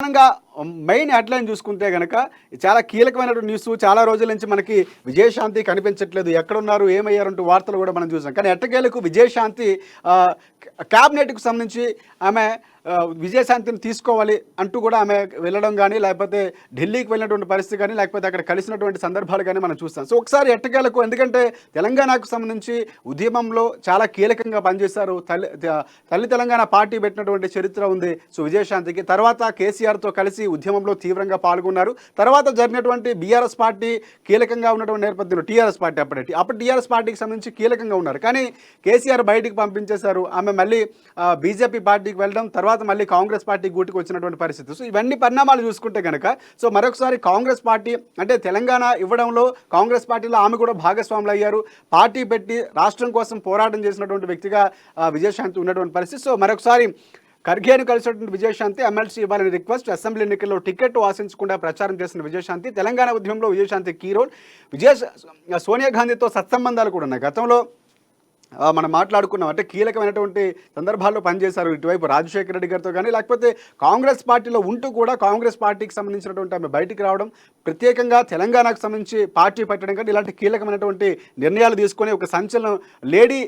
ప్రధానంగా main headline చూసుకుంటే కనుక చాలా కీలకమైనటువంటి న్యూస్. చాలా రోజుల నుంచి మనకి విజయశాంతి కనిపించట్లేదు, ఎక్కడున్నారు ఏమయ్యారంటూ వార్తలు కూడా మనం చూసాం. కానీ ఎట్టకేలకు విజయశాంతి క్యాబినెట్కు సంబంధించి ఆమె విజయశాంతిని తీసుకోవాలి అంటూ కూడా ఆమె వెళ్ళడం కానీ, లేకపోతే ఢిల్లీకి వెళ్ళినటువంటి పరిస్థితి కానీ, లేకపోతే అక్కడ కలిసినటువంటి సందర్భాలు కానీ మనం చూస్తాం. సో ఒకసారి ఎట్టకేలకు, ఎందుకంటే తెలంగాణకు సంబంధించి ఉద్యమంలో చాలా కీలకంగా పనిచేశారు. తల్లి తెలంగాణ పార్టీ పెట్టినటువంటి చరిత్ర ఉంది సో విజయశాంతికి. తర్వాత కేసీఆర్తో కలిసి ఉద్యమంలో తీవ్రంగా పాల్గొన్నారు. తర్వాత జరిగినటువంటి బీఆర్ఎస్ పార్టీ కీలకంగా ఉన్నటువంటి నేపథ్యంలో టీఆర్ఎస్ పార్టీ అప్పుడు టీఆర్ఎస్ పార్టీకి సంబంధించి కీలకంగా ఉన్నారు. కానీ కేసీఆర్ బయటికి పంపించేశారు. ఆమె మళ్ళీ బీజేపీ పార్టీకి వెళ్ళడం, తర్వాత మళ్ళీ కాంగ్రెస్ పార్టీ గూటికి వచ్చినటువంటి పరిస్థితి. సో ఇవన్నీ పరిణామాలు చూసుకుంటే కనుక సో మరొకసారి కాంగ్రెస్ పార్టీ అంటే తెలంగాణ ఇవ్వడంలో కాంగ్రెస్ పార్టీలో ఆమె కూడా భాగస్వాములు అయ్యారు. పార్టీ పెట్టి రాష్ట్రం కోసం పోరాటం చేసినటువంటి వ్యక్తిగా విజయశాంతి ఉన్నటువంటి పరిస్థితి. సో మరొకసారి ఖర్గేను కలిసినటువంటి విజయశాంతి ఎమ్మెల్సీ ఇవ్వాలని రిక్వెస్ట్. అసెంబ్లీ ఎన్నికల్లో టికెట్ ఆశించకుండా ప్రచారం చేసిన విజయశాంతి. తెలంగాణ ఉద్యమంలో విజయశాంతి కీ రోల్. సోనియా గాంధీతో సత్సంబంధాలు కూడా ఉన్నాయి. గతంలో మనం మాట్లాడుకున్నాం, అంటే కీలకమైనటువంటి సందర్భాల్లో పనిచేశారు. ఇటువైపు రాజశేఖర రెడ్డి గారితో కానీ, లేకపోతే కాంగ్రెస్ పార్టీలో ఉంటూ కూడా కాంగ్రెస్ పార్టీకి సంబంధించినటువంటి ఆమె బయటికి రావడం, ప్రత్యేకంగా తెలంగాణకు సంబంధించి పార్టీ పెట్టడం కానీ ఇలాంటి కీలకమైనటువంటి నిర్ణయాలు తీసుకొని ఒక సంచలనం లేడీ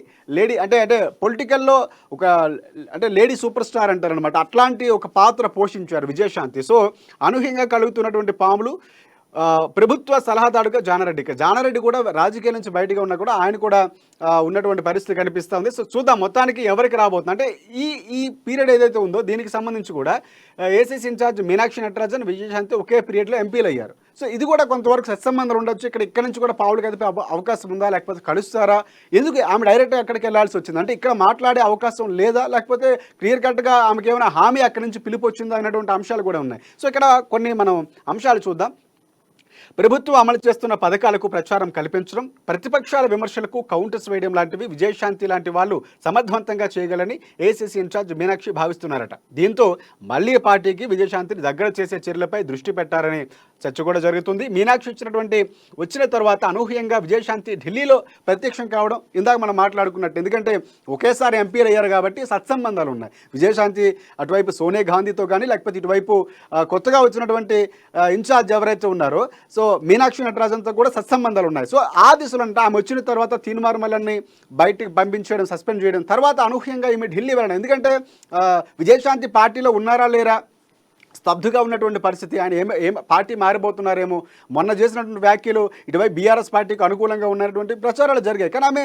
అంటే పొలిటికల్లో ఒక అంటే లేడీ సూపర్ స్టార్ అంటారనమాట. అట్లాంటి ఒక పాత్ర పోషించారు విజయశాంతి. సో అనూహ్యంగా కలుగుతున్నటువంటి పాములు ప్రభుత్వ సలహాదారుగా జానారెడ్డి కూడా రాజకీయాల నుంచి బయటగా ఉన్నా కూడా ఆయన కూడా ఉన్నటువంటి పరిస్థితి కనిపిస్తూ ఉంది. సో చూద్దాం మొత్తానికి ఎవరికి రాబోతుంది. అంటే ఈ పీరియడ్ ఏదైతే ఉందో దీనికి సంబంధించి కూడా ఏసీసీ ఇన్ఛార్జ్ మీనాక్షి నటరాజన్, విజయశాంతి ఒకే పీరియడ్లో ఎంపీలు అయ్యారు. సో ఇది కూడా కొంతవరకు సత్సంబంధాలు ఉండొచ్చు. ఇక్కడ నుంచి కూడా పావులు కదిపే అవకాశం ఉందా, లేకపోతే కలుస్తారా? ఎందుకు ఆమె డైరెక్ట్గా అక్కడికి వెళ్ళాల్సి వచ్చింది? అంటే ఇక్కడ మాట్లాడే అవకాశం లేదా, లేకపోతే క్లియర్ కట్గా ఆమెకి ఏమైనా హామీ అక్కడి నుంచి పిలుపు వచ్చిందా అనేటువంటి అంశాలు కూడా ఉన్నాయి. సో ఇక్కడ కొన్ని మనం అంశాలు చూద్దాం. ప్రభుత్వం అమలు చేస్తున్న పథకాలకు ప్రచారం కల్పించడం, ప్రతిపక్షాల విమర్శలకు కౌంటర్స్ వేయడం లాంటివి విజయశాంతి లాంటి వాళ్ళు సమర్థవంతంగా చేయగలని ఏసీసీ ఇన్ఛార్జ్ మీనాక్షి భావిస్తున్నారట. దీంతో మళ్లీ పార్టీకి విజయశాంతిని దగ్గర చేసే చర్యలపై దృష్టి పెట్టారని చర్చ కూడా జరుగుతుంది. మీనాక్షి వచ్చిన తర్వాత అనూహ్యంగా విజయశాంతి ఢిల్లీలో ప్రత్యక్షం కావడం ఇందాక మనం మాట్లాడుకున్నట్టు, ఎందుకంటే ఒకేసారి ఎంపీలు అయ్యారు కాబట్టి సత్సంబంధాలు ఉన్నాయి. విజయశాంతి అటువైపు సోనియా గాంధీతో కానీ, లేకపోతే ఇటువైపు కొత్తగా వచ్చినటువంటి ఇన్ఛార్జ్ ఎవరైతే ఉన్నారో సో మీనాక్షి నటరాజన్తో కూడా సత్సంబంధాలు ఉన్నాయి. సో ఆ దిశలో అంటే ఆమె వచ్చిన తర్వాత తీన్మార్మలని బయటికి పంపించేయడం, సస్పెండ్ చేయడం, తర్వాత అనూహ్యంగా ఈమె ఢిల్లీ వెళ్ళడం. ఎందుకంటే విజయశాంతి పార్టీలో ఉన్నారా లేరా స్తబ్దుగా ఉన్నటువంటి పరిస్థితి. ఆయన పార్టీ మారిపోతున్నారేమో, మొన్న చేసినటువంటి వ్యాఖ్యలు ఇటువైపు బీఆర్ఎస్ పార్టీకి అనుకూలంగా ఉన్నటువంటి ప్రచారాలు జరిగాయి. కానీ ఆమె